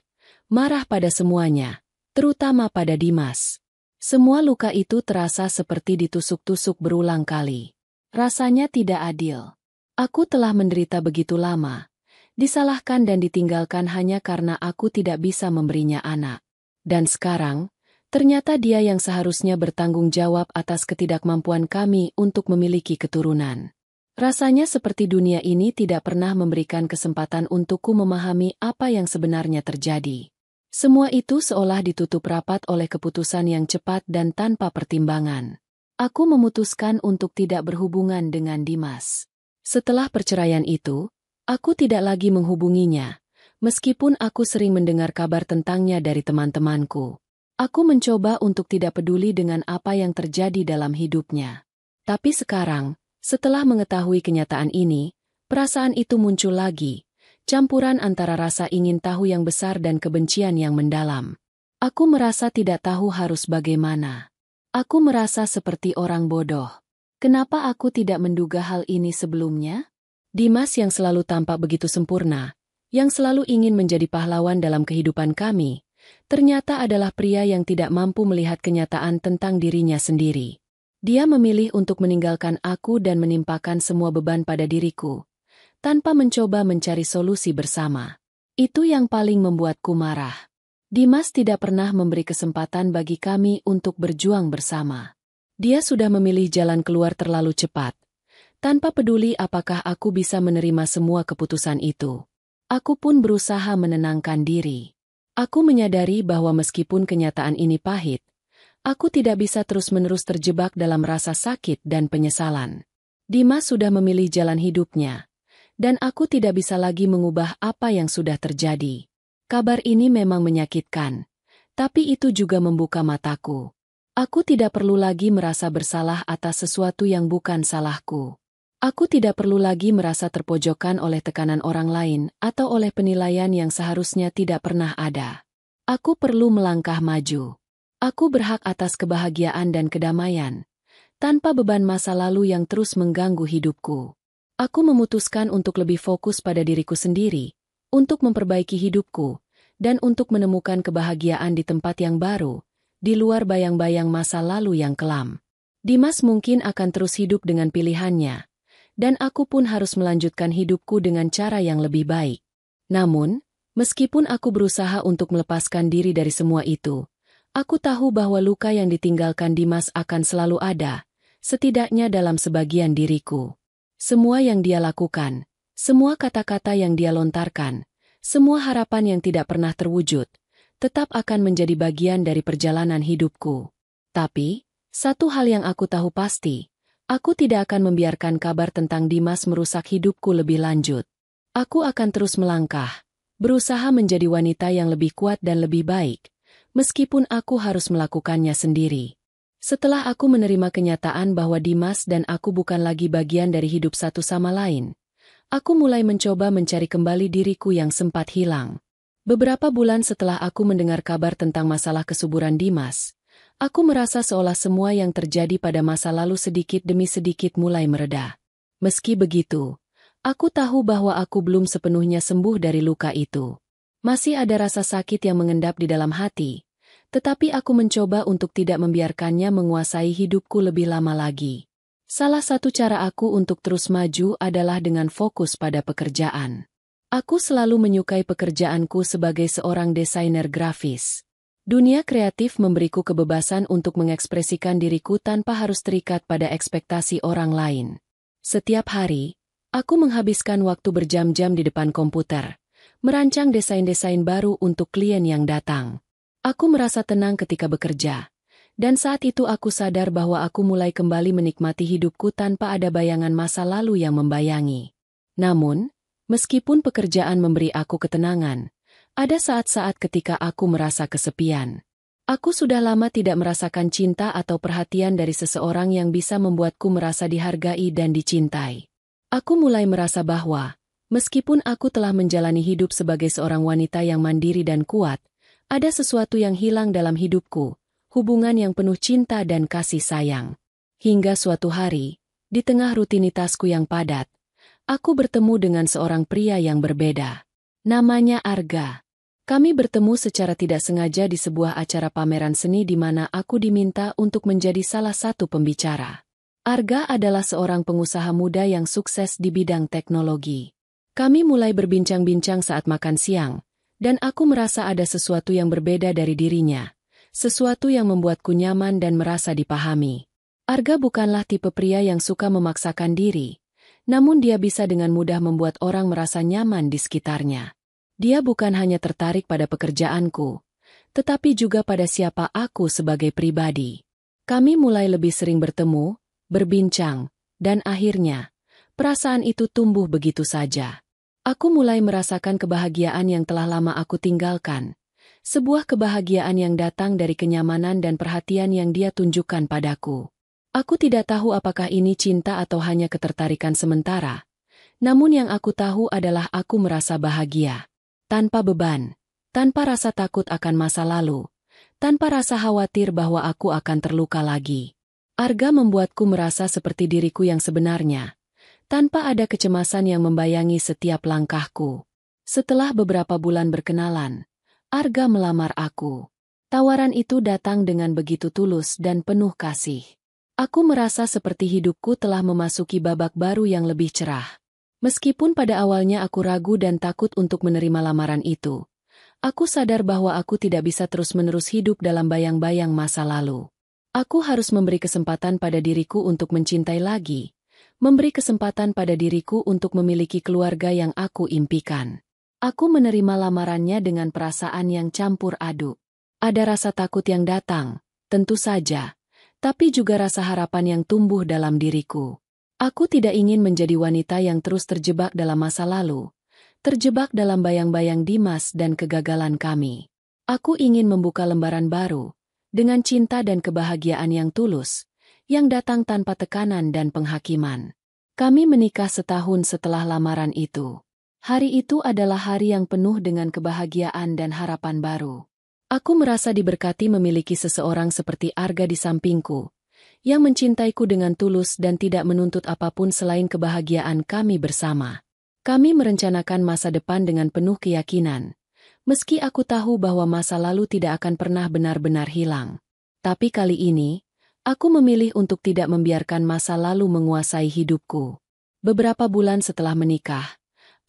marah pada semuanya, terutama pada Dimas. Semua luka itu terasa seperti ditusuk-tusuk berulang kali. Rasanya tidak adil. Aku telah menderita begitu lama. Disalahkan dan ditinggalkan hanya karena aku tidak bisa memberinya anak. Dan sekarang, ternyata dia yang seharusnya bertanggung jawab atas ketidakmampuan kami untuk memiliki keturunan. Rasanya seperti dunia ini tidak pernah memberikan kesempatan untukku memahami apa yang sebenarnya terjadi. Semua itu seolah ditutup rapat oleh keputusan yang cepat dan tanpa pertimbangan. Aku memutuskan untuk tidak berhubungan dengan Dimas. Setelah perceraian itu, aku tidak lagi menghubunginya, meskipun aku sering mendengar kabar tentangnya dari teman-temanku. Aku mencoba untuk tidak peduli dengan apa yang terjadi dalam hidupnya. Tapi sekarang, setelah mengetahui kenyataan ini, perasaan itu muncul lagi, campuran antara rasa ingin tahu yang besar dan kebencian yang mendalam. Aku merasa tidak tahu harus bagaimana. Aku merasa seperti orang bodoh. Kenapa aku tidak menduga hal ini sebelumnya? Dimas yang selalu tampak begitu sempurna, yang selalu ingin menjadi pahlawan dalam kehidupan kami, ternyata adalah pria yang tidak mampu melihat kenyataan tentang dirinya sendiri. Dia memilih untuk meninggalkan aku dan menimpakan semua beban pada diriku, tanpa mencoba mencari solusi bersama. Itu yang paling membuatku marah. Dimas tidak pernah memberi kesempatan bagi kami untuk berjuang bersama. Dia sudah memilih jalan keluar terlalu cepat, tanpa peduli apakah aku bisa menerima semua keputusan itu. Aku pun berusaha menenangkan diri. Aku menyadari bahwa meskipun kenyataan ini pahit, aku tidak bisa terus-menerus terjebak dalam rasa sakit dan penyesalan. Dimas sudah memilih jalan hidupnya, dan aku tidak bisa lagi mengubah apa yang sudah terjadi. Kabar ini memang menyakitkan, tapi itu juga membuka mataku. Aku tidak perlu lagi merasa bersalah atas sesuatu yang bukan salahku. Aku tidak perlu lagi merasa terpojokkan oleh tekanan orang lain atau oleh penilaian yang seharusnya tidak pernah ada. Aku perlu melangkah maju. Aku berhak atas kebahagiaan dan kedamaian, tanpa beban masa lalu yang terus mengganggu hidupku. Aku memutuskan untuk lebih fokus pada diriku sendiri, untuk memperbaiki hidupku, dan untuk menemukan kebahagiaan di tempat yang baru, di luar bayang-bayang masa lalu yang kelam. Dimas mungkin akan terus hidup dengan pilihannya, dan aku pun harus melanjutkan hidupku dengan cara yang lebih baik. Namun, meskipun aku berusaha untuk melepaskan diri dari semua itu, aku tahu bahwa luka yang ditinggalkan Dimas akan selalu ada, setidaknya dalam sebagian diriku. Semua yang dia lakukan, semua kata-kata yang dia lontarkan, semua harapan yang tidak pernah terwujud, tetap akan menjadi bagian dari perjalanan hidupku. Tapi, satu hal yang aku tahu pasti, aku tidak akan membiarkan kabar tentang Dimas merusak hidupku lebih lanjut. Aku akan terus melangkah, berusaha menjadi wanita yang lebih kuat dan lebih baik, meskipun aku harus melakukannya sendiri. Setelah aku menerima kenyataan bahwa Dimas dan aku bukan lagi bagian dari hidup satu sama lain, aku mulai mencoba mencari kembali diriku yang sempat hilang. Beberapa bulan setelah aku mendengar kabar tentang masalah kesuburan Dimas, aku merasa seolah semua yang terjadi pada masa lalu sedikit demi sedikit mulai mereda. Meski begitu, aku tahu bahwa aku belum sepenuhnya sembuh dari luka itu. Masih ada rasa sakit yang mengendap di dalam hati, tetapi aku mencoba untuk tidak membiarkannya menguasai hidupku lebih lama lagi. Salah satu cara aku untuk terus maju adalah dengan fokus pada pekerjaan. Aku selalu menyukai pekerjaanku sebagai seorang desainer grafis. Dunia kreatif memberiku kebebasan untuk mengekspresikan diriku tanpa harus terikat pada ekspektasi orang lain. Setiap hari, aku menghabiskan waktu berjam-jam di depan komputer, merancang desain-desain baru untuk klien yang datang. Aku merasa tenang ketika bekerja, dan saat itu aku sadar bahwa aku mulai kembali menikmati hidupku tanpa ada bayangan masa lalu yang membayangi. Namun, meskipun pekerjaan memberi aku ketenangan, ada saat-saat ketika aku merasa kesepian. Aku sudah lama tidak merasakan cinta atau perhatian dari seseorang yang bisa membuatku merasa dihargai dan dicintai. Aku mulai merasa bahwa, meskipun aku telah menjalani hidup sebagai seorang wanita yang mandiri dan kuat, ada sesuatu yang hilang dalam hidupku, hubungan yang penuh cinta dan kasih sayang. Hingga suatu hari, di tengah rutinitasku yang padat, aku bertemu dengan seorang pria yang berbeda. Namanya Arga. Kami bertemu secara tidak sengaja di sebuah acara pameran seni di mana aku diminta untuk menjadi salah satu pembicara. Arga adalah seorang pengusaha muda yang sukses di bidang teknologi. Kami mulai berbincang-bincang saat makan siang, dan aku merasa ada sesuatu yang berbeda dari dirinya, sesuatu yang membuatku nyaman dan merasa dipahami. Arga bukanlah tipe pria yang suka memaksakan diri, namun dia bisa dengan mudah membuat orang merasa nyaman di sekitarnya. Dia bukan hanya tertarik pada pekerjaanku, tetapi juga pada siapa aku sebagai pribadi. Kami mulai lebih sering bertemu, berbincang, dan akhirnya, perasaan itu tumbuh begitu saja. Aku mulai merasakan kebahagiaan yang telah lama aku tinggalkan, sebuah kebahagiaan yang datang dari kenyamanan dan perhatian yang dia tunjukkan padaku. Aku tidak tahu apakah ini cinta atau hanya ketertarikan sementara, namun yang aku tahu adalah aku merasa bahagia. Tanpa beban, tanpa rasa takut akan masa lalu, tanpa rasa khawatir bahwa aku akan terluka lagi. Arga membuatku merasa seperti diriku yang sebenarnya, tanpa ada kecemasan yang membayangi setiap langkahku. Setelah beberapa bulan berkenalan, Arga melamar aku. Tawaran itu datang dengan begitu tulus dan penuh kasih. Aku merasa seperti hidupku telah memasuki babak baru yang lebih cerah. Meskipun pada awalnya aku ragu dan takut untuk menerima lamaran itu, aku sadar bahwa aku tidak bisa terus-menerus hidup dalam bayang-bayang masa lalu. Aku harus memberi kesempatan pada diriku untuk mencintai lagi, memberi kesempatan pada diriku untuk memiliki keluarga yang aku impikan. Aku menerima lamarannya dengan perasaan yang campur aduk. Ada rasa takut yang datang, tentu saja, tapi juga rasa harapan yang tumbuh dalam diriku. Aku tidak ingin menjadi wanita yang terus terjebak dalam masa lalu, terjebak dalam bayang-bayang Dimas dan kegagalan kami. Aku ingin membuka lembaran baru, dengan cinta dan kebahagiaan yang tulus, yang datang tanpa tekanan dan penghakiman. Kami menikah setahun setelah lamaran itu. Hari itu adalah hari yang penuh dengan kebahagiaan dan harapan baru. Aku merasa diberkati memiliki seseorang seperti Arga di sampingku, yang mencintaiku dengan tulus dan tidak menuntut apapun selain kebahagiaan kami bersama. Kami merencanakan masa depan dengan penuh keyakinan, meski aku tahu bahwa masa lalu tidak akan pernah benar-benar hilang. Tapi kali ini, aku memilih untuk tidak membiarkan masa lalu menguasai hidupku. Beberapa bulan setelah menikah,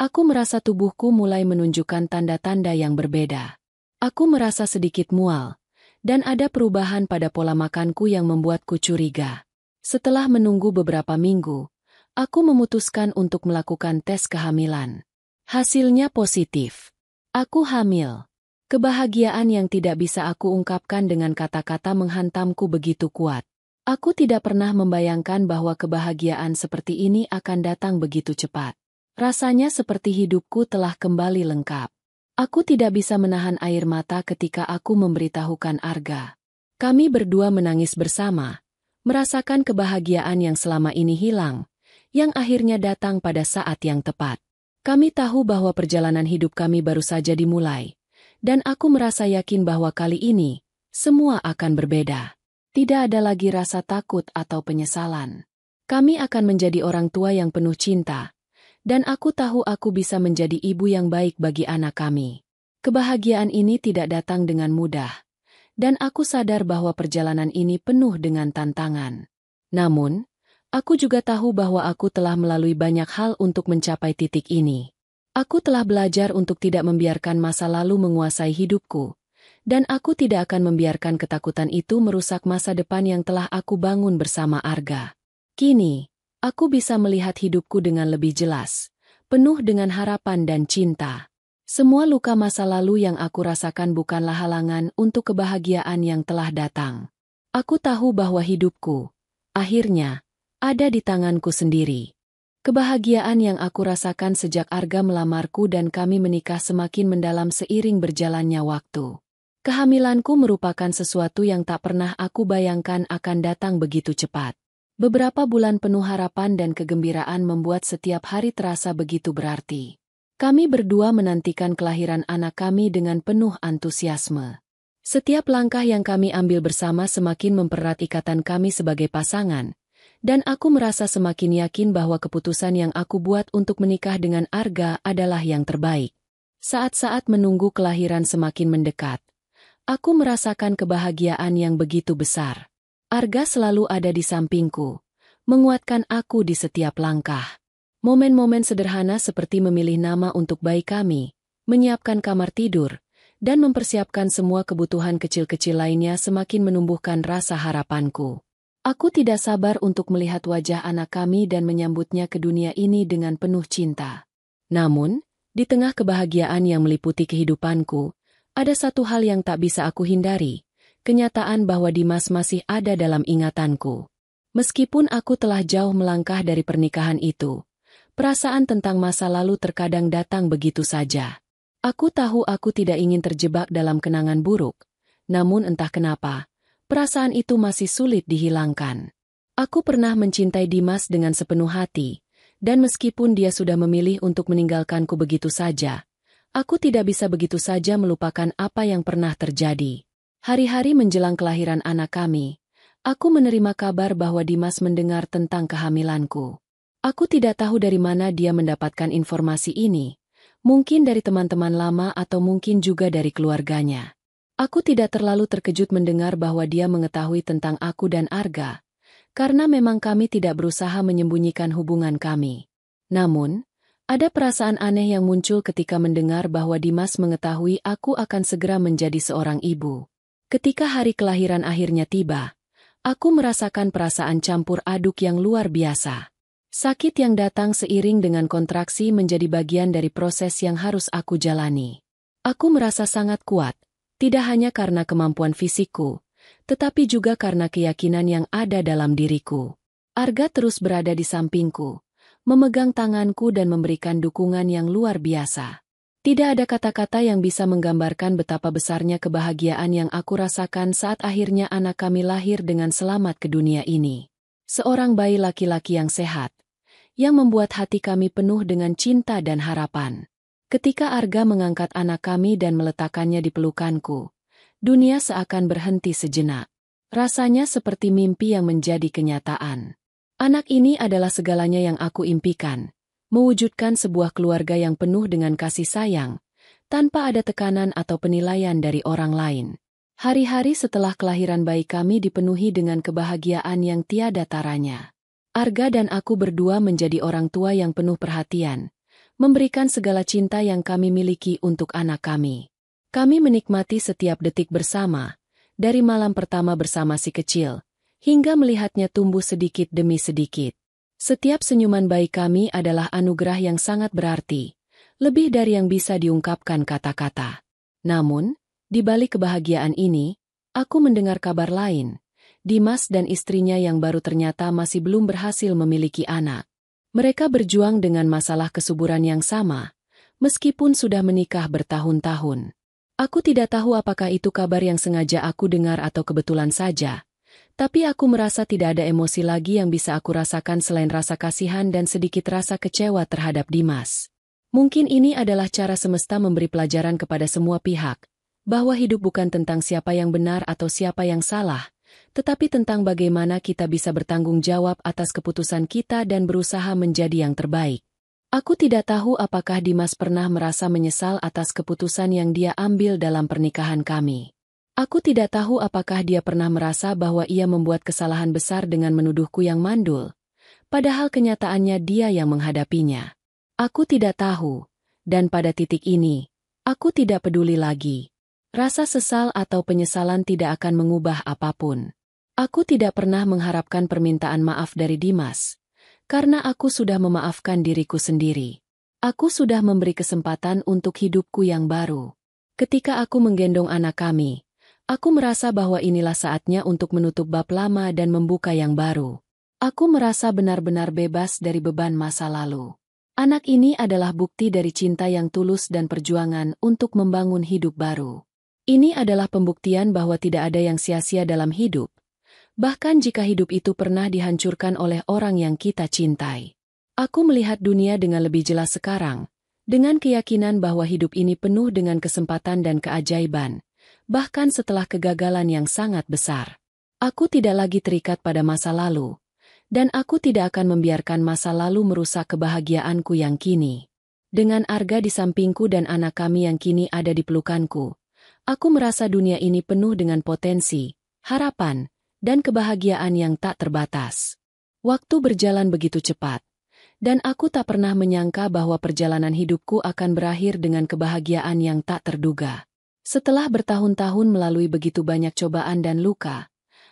aku merasa tubuhku mulai menunjukkan tanda-tanda yang berbeda. Aku merasa sedikit mual, dan ada perubahan pada pola makanku yang membuatku curiga. Setelah menunggu beberapa minggu, aku memutuskan untuk melakukan tes kehamilan. Hasilnya positif. Aku hamil. Kebahagiaan yang tidak bisa aku ungkapkan dengan kata-kata menghantamku begitu kuat. Aku tidak pernah membayangkan bahwa kebahagiaan seperti ini akan datang begitu cepat. Rasanya seperti hidupku telah kembali lengkap. Aku tidak bisa menahan air mata ketika aku memberitahukan Arga. Kami berdua menangis bersama, merasakan kebahagiaan yang selama ini hilang, yang akhirnya datang pada saat yang tepat. Kami tahu bahwa perjalanan hidup kami baru saja dimulai, dan aku merasa yakin bahwa kali ini, semua akan berbeda. Tidak ada lagi rasa takut atau penyesalan. Kami akan menjadi orang tua yang penuh cinta, dan aku tahu aku bisa menjadi ibu yang baik bagi anak kami. Kebahagiaan ini tidak datang dengan mudah, dan aku sadar bahwa perjalanan ini penuh dengan tantangan. Namun, aku juga tahu bahwa aku telah melalui banyak hal untuk mencapai titik ini. Aku telah belajar untuk tidak membiarkan masa lalu menguasai hidupku, dan aku tidak akan membiarkan ketakutan itu merusak masa depan yang telah aku bangun bersama Arga. Kini, aku bisa melihat hidupku dengan lebih jelas, penuh dengan harapan dan cinta. Semua luka masa lalu yang aku rasakan bukanlah halangan untuk kebahagiaan yang telah datang. Aku tahu bahwa hidupku, akhirnya, ada di tanganku sendiri. Kebahagiaan yang aku rasakan sejak Arga melamarku dan kami menikah semakin mendalam seiring berjalannya waktu. Kehamilanku merupakan sesuatu yang tak pernah aku bayangkan akan datang begitu cepat. Beberapa bulan penuh harapan dan kegembiraan membuat setiap hari terasa begitu berarti. Kami berdua menantikan kelahiran anak kami dengan penuh antusiasme. Setiap langkah yang kami ambil bersama semakin mempererat ikatan kami sebagai pasangan, dan aku merasa semakin yakin bahwa keputusan yang aku buat untuk menikah dengan Arga adalah yang terbaik. Saat-saat menunggu kelahiran semakin mendekat, aku merasakan kebahagiaan yang begitu besar. Arga selalu ada di sampingku, menguatkan aku di setiap langkah. Momen-momen sederhana seperti memilih nama untuk bayi kami, menyiapkan kamar tidur, dan mempersiapkan semua kebutuhan kecil-kecil lainnya semakin menumbuhkan rasa harapanku. Aku tidak sabar untuk melihat wajah anak kami dan menyambutnya ke dunia ini dengan penuh cinta. Namun, di tengah kebahagiaan yang meliputi kehidupanku, ada satu hal yang tak bisa aku hindari. Kenyataan bahwa Dimas masih ada dalam ingatanku. Meskipun aku telah jauh melangkah dari pernikahan itu, perasaan tentang masa lalu terkadang datang begitu saja. Aku tahu aku tidak ingin terjebak dalam kenangan buruk, namun entah kenapa, perasaan itu masih sulit dihilangkan. Aku pernah mencintai Dimas dengan sepenuh hati, dan meskipun dia sudah memilih untuk meninggalkanku begitu saja, aku tidak bisa begitu saja melupakan apa yang pernah terjadi. Hari-hari menjelang kelahiran anak kami, aku menerima kabar bahwa Dimas mendengar tentang kehamilanku. Aku tidak tahu dari mana dia mendapatkan informasi ini, mungkin dari teman-teman lama atau mungkin juga dari keluarganya. Aku tidak terlalu terkejut mendengar bahwa dia mengetahui tentang aku dan Arga, karena memang kami tidak berusaha menyembunyikan hubungan kami. Namun, ada perasaan aneh yang muncul ketika mendengar bahwa Dimas mengetahui aku akan segera menjadi seorang ibu. Ketika hari kelahiran akhirnya tiba, aku merasakan perasaan campur aduk yang luar biasa. Sakit yang datang seiring dengan kontraksi menjadi bagian dari proses yang harus aku jalani. Aku merasa sangat kuat, tidak hanya karena kemampuan fisikku, tetapi juga karena keyakinan yang ada dalam diriku. Arga terus berada di sampingku, memegang tanganku dan memberikan dukungan yang luar biasa. Tidak ada kata-kata yang bisa menggambarkan betapa besarnya kebahagiaan yang aku rasakan saat akhirnya anak kami lahir dengan selamat ke dunia ini. Seorang bayi laki-laki yang sehat, yang membuat hati kami penuh dengan cinta dan harapan. Ketika Arga mengangkat anak kami dan meletakkannya di pelukanku, dunia seakan berhenti sejenak. Rasanya seperti mimpi yang menjadi kenyataan. Anak ini adalah segalanya yang aku impikan, mewujudkan sebuah keluarga yang penuh dengan kasih sayang, tanpa ada tekanan atau penilaian dari orang lain. Hari-hari setelah kelahiran bayi kami dipenuhi dengan kebahagiaan yang tiada taranya. Arga dan aku berdua menjadi orang tua yang penuh perhatian, memberikan segala cinta yang kami miliki untuk anak kami. Kami menikmati setiap detik bersama, dari malam pertama bersama si kecil, hingga melihatnya tumbuh sedikit demi sedikit. Setiap senyuman bayi kami adalah anugerah yang sangat berarti, lebih dari yang bisa diungkapkan kata-kata. Namun, di balik kebahagiaan ini, aku mendengar kabar lain. Dimas dan istrinya yang baru ternyata masih belum berhasil memiliki anak. Mereka berjuang dengan masalah kesuburan yang sama, meskipun sudah menikah bertahun-tahun. Aku tidak tahu apakah itu kabar yang sengaja aku dengar atau kebetulan saja, tapi aku merasa tidak ada emosi lagi yang bisa aku rasakan selain rasa kasihan dan sedikit rasa kecewa terhadap Dimas. Mungkin ini adalah cara semesta memberi pelajaran kepada semua pihak, bahwa hidup bukan tentang siapa yang benar atau siapa yang salah, tetapi tentang bagaimana kita bisa bertanggung jawab atas keputusan kita dan berusaha menjadi yang terbaik. Aku tidak tahu apakah Dimas pernah merasa menyesal atas keputusan yang dia ambil dalam pernikahan kami. Aku tidak tahu apakah dia pernah merasa bahwa ia membuat kesalahan besar dengan menuduhku yang mandul, padahal kenyataannya dia yang menghadapinya. Aku tidak tahu, dan pada titik ini, aku tidak peduli lagi. Rasa sesal atau penyesalan tidak akan mengubah apapun. Aku tidak pernah mengharapkan permintaan maaf dari Dimas, karena aku sudah memaafkan diriku sendiri. Aku sudah memberi kesempatan untuk hidupku yang baru. Ketika aku menggendong anak kami, aku merasa bahwa inilah saatnya untuk menutup bab lama dan membuka yang baru. Aku merasa benar-benar bebas dari beban masa lalu. Anak ini adalah bukti dari cinta yang tulus dan perjuangan untuk membangun hidup baru. Ini adalah pembuktian bahwa tidak ada yang sia-sia dalam hidup, bahkan jika hidup itu pernah dihancurkan oleh orang yang kita cintai. Aku melihat dunia dengan lebih jelas sekarang, dengan keyakinan bahwa hidup ini penuh dengan kesempatan dan keajaiban, bahkan setelah kegagalan yang sangat besar. Aku tidak lagi terikat pada masa lalu, dan aku tidak akan membiarkan masa lalu merusak kebahagiaanku yang kini. Dengan Arga di sampingku dan anak kami yang kini ada di pelukanku, aku merasa dunia ini penuh dengan potensi, harapan, dan kebahagiaan yang tak terbatas. Waktu berjalan begitu cepat, dan aku tak pernah menyangka bahwa perjalanan hidupku akan berakhir dengan kebahagiaan yang tak terduga. Setelah bertahun-tahun melalui begitu banyak cobaan dan luka,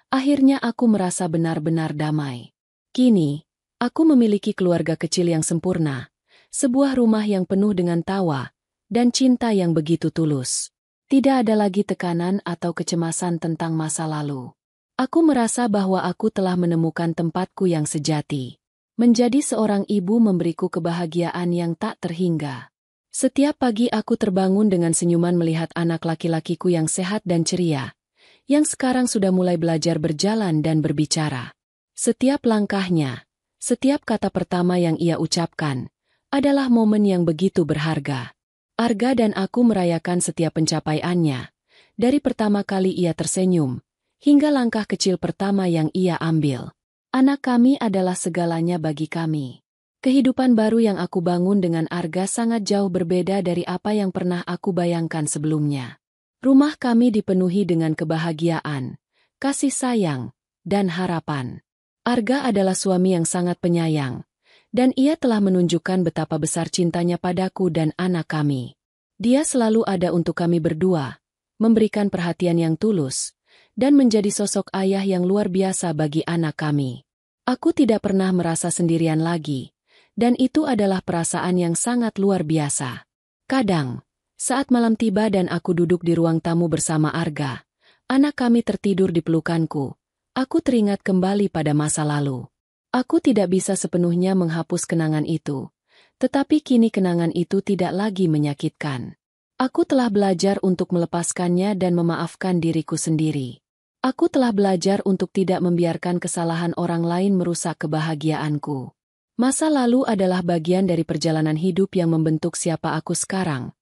akhirnya aku merasa benar-benar damai. Kini, aku memiliki keluarga kecil yang sempurna, sebuah rumah yang penuh dengan tawa, dan cinta yang begitu tulus. Tidak ada lagi tekanan atau kecemasan tentang masa lalu. Aku merasa bahwa aku telah menemukan tempatku yang sejati. Menjadi seorang ibu memberiku kebahagiaan yang tak terhingga. Setiap pagi aku terbangun dengan senyuman melihat anak laki-lakiku yang sehat dan ceria, yang sekarang sudah mulai belajar berjalan dan berbicara. Setiap langkahnya, setiap kata pertama yang ia ucapkan, adalah momen yang begitu berharga. Arga dan aku merayakan setiap pencapaiannya, dari pertama kali ia tersenyum, hingga langkah kecil pertama yang ia ambil. Anak kami adalah segalanya bagi kami. Kehidupan baru yang aku bangun dengan Arga sangat jauh berbeda dari apa yang pernah aku bayangkan sebelumnya. Rumah kami dipenuhi dengan kebahagiaan, kasih sayang, dan harapan. Arga adalah suami yang sangat penyayang, dan ia telah menunjukkan betapa besar cintanya padaku dan anak kami. Dia selalu ada untuk kami berdua, memberikan perhatian yang tulus, dan menjadi sosok ayah yang luar biasa bagi anak kami. Aku tidak pernah merasa sendirian lagi, dan itu adalah perasaan yang sangat luar biasa. Kadang, saat malam tiba dan aku duduk di ruang tamu bersama Arga, anak kami tertidur di pelukanku, aku teringat kembali pada masa lalu. Aku tidak bisa sepenuhnya menghapus kenangan itu, tetapi kini kenangan itu tidak lagi menyakitkan. Aku telah belajar untuk melepaskannya dan memaafkan diriku sendiri. Aku telah belajar untuk tidak membiarkan kesalahan orang lain merusak kebahagiaanku. Masa lalu adalah bagian dari perjalanan hidup yang membentuk siapa aku sekarang,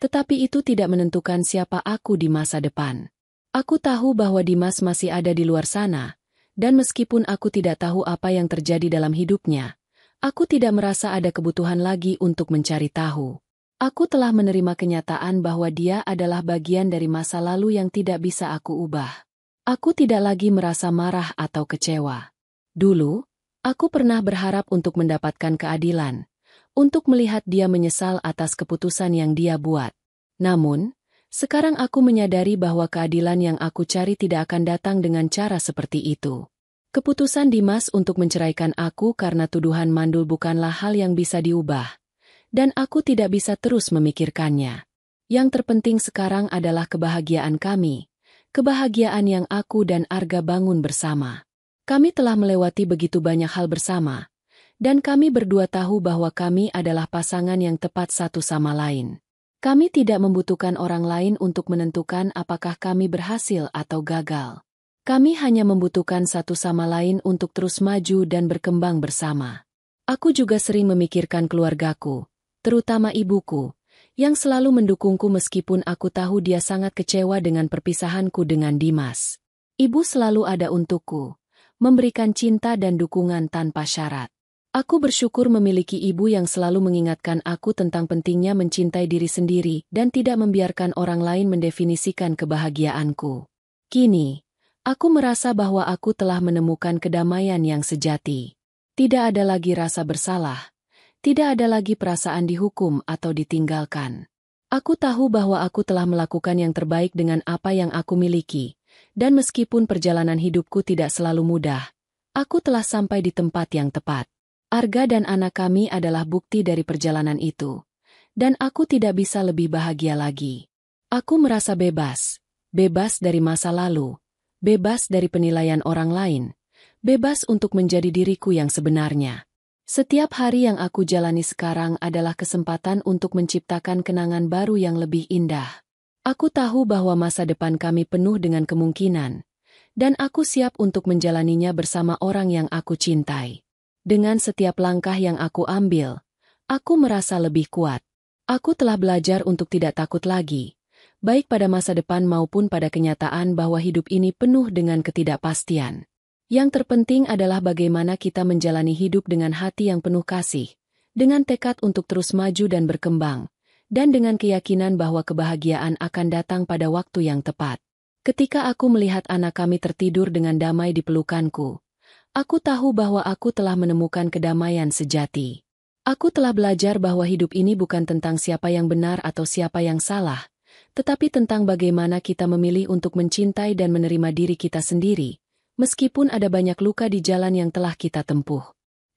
tetapi itu tidak menentukan siapa aku di masa depan. Aku tahu bahwa Dimas masih ada di luar sana, dan meskipun aku tidak tahu apa yang terjadi dalam hidupnya, aku tidak merasa ada kebutuhan lagi untuk mencari tahu. Aku telah menerima kenyataan bahwa dia adalah bagian dari masa lalu yang tidak bisa aku ubah. Aku tidak lagi merasa marah atau kecewa. Dulu, aku pernah berharap untuk mendapatkan keadilan, untuk melihat dia menyesal atas keputusan yang dia buat. Namun, sekarang aku menyadari bahwa keadilan yang aku cari tidak akan datang dengan cara seperti itu. Keputusan Dimas untuk menceraikan aku karena tuduhan mandul bukanlah hal yang bisa diubah, dan aku tidak bisa terus memikirkannya. Yang terpenting sekarang adalah kebahagiaan kami, kebahagiaan yang aku dan Arga bangun bersama. Kami telah melewati begitu banyak hal bersama, dan kami berdua tahu bahwa kami adalah pasangan yang tepat satu sama lain. Kami tidak membutuhkan orang lain untuk menentukan apakah kami berhasil atau gagal. Kami hanya membutuhkan satu sama lain untuk terus maju dan berkembang bersama. Aku juga sering memikirkan keluargaku, terutama ibuku, yang selalu mendukungku meskipun aku tahu dia sangat kecewa dengan perpisahanku dengan Dimas. Ibu selalu ada untukku, memberikan cinta dan dukungan tanpa syarat. Aku bersyukur memiliki ibu yang selalu mengingatkan aku tentang pentingnya mencintai diri sendiri dan tidak membiarkan orang lain mendefinisikan kebahagiaanku. Kini, aku merasa bahwa aku telah menemukan kedamaian yang sejati. Tidak ada lagi rasa bersalah, tidak ada lagi perasaan dihukum atau ditinggalkan. Aku tahu bahwa aku telah melakukan yang terbaik dengan apa yang aku miliki. Dan meskipun perjalanan hidupku tidak selalu mudah, aku telah sampai di tempat yang tepat. Arga dan anak kami adalah bukti dari perjalanan itu. Dan aku tidak bisa lebih bahagia lagi. Aku merasa bebas. Bebas dari masa lalu. Bebas dari penilaian orang lain. Bebas untuk menjadi diriku yang sebenarnya. Setiap hari yang aku jalani sekarang adalah kesempatan untuk menciptakan kenangan baru yang lebih indah. Aku tahu bahwa masa depan kami penuh dengan kemungkinan, dan aku siap untuk menjalaninya bersama orang yang aku cintai. Dengan setiap langkah yang aku ambil, aku merasa lebih kuat. Aku telah belajar untuk tidak takut lagi, baik pada masa depan maupun pada kenyataan bahwa hidup ini penuh dengan ketidakpastian. Yang terpenting adalah bagaimana kita menjalani hidup dengan hati yang penuh kasih, dengan tekad untuk terus maju dan berkembang, dan dengan keyakinan bahwa kebahagiaan akan datang pada waktu yang tepat. Ketika aku melihat anak kami tertidur dengan damai di pelukanku, aku tahu bahwa aku telah menemukan kedamaian sejati. Aku telah belajar bahwa hidup ini bukan tentang siapa yang benar atau siapa yang salah, tetapi tentang bagaimana kita memilih untuk mencintai dan menerima diri kita sendiri, meskipun ada banyak luka di jalan yang telah kita tempuh.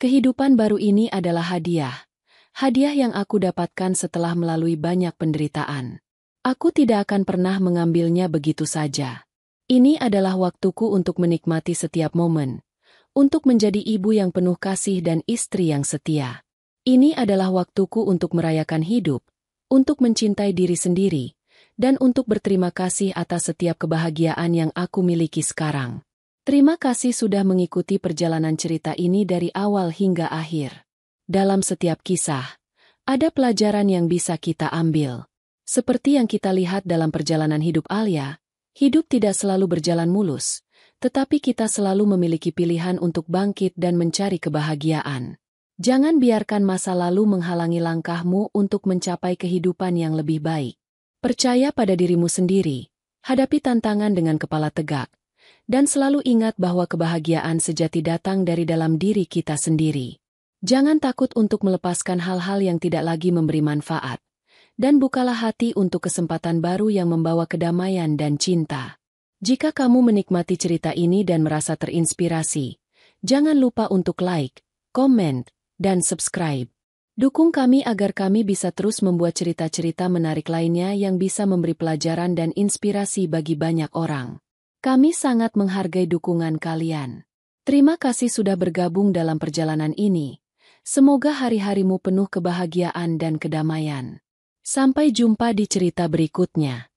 Kehidupan baru ini adalah hadiah. Hadiah yang aku dapatkan setelah melalui banyak penderitaan. Aku tidak akan pernah mengambilnya begitu saja. Ini adalah waktuku untuk menikmati setiap momen, untuk menjadi ibu yang penuh kasih dan istri yang setia. Ini adalah waktuku untuk merayakan hidup, untuk mencintai diri sendiri, dan untuk berterima kasih atas setiap kebahagiaan yang aku miliki sekarang. Terima kasih sudah mengikuti perjalanan cerita ini dari awal hingga akhir. Dalam setiap kisah, ada pelajaran yang bisa kita ambil. Seperti yang kita lihat dalam perjalanan hidup Alia, hidup tidak selalu berjalan mulus, tetapi kita selalu memiliki pilihan untuk bangkit dan mencari kebahagiaan. Jangan biarkan masa lalu menghalangi langkahmu untuk mencapai kehidupan yang lebih baik. Percaya pada dirimu sendiri, hadapi tantangan dengan kepala tegak, dan selalu ingat bahwa kebahagiaan sejati datang dari dalam diri kita sendiri. Jangan takut untuk melepaskan hal-hal yang tidak lagi memberi manfaat, dan bukalah hati untuk kesempatan baru yang membawa kedamaian dan cinta. Jika kamu menikmati cerita ini dan merasa terinspirasi, jangan lupa untuk like, komen, dan subscribe. Dukung kami agar kami bisa terus membuat cerita-cerita menarik lainnya yang bisa memberi pelajaran dan inspirasi bagi banyak orang. Kami sangat menghargai dukungan kalian. Terima kasih sudah bergabung dalam perjalanan ini. Semoga hari-harimu penuh kebahagiaan dan kedamaian. Sampai jumpa di cerita berikutnya.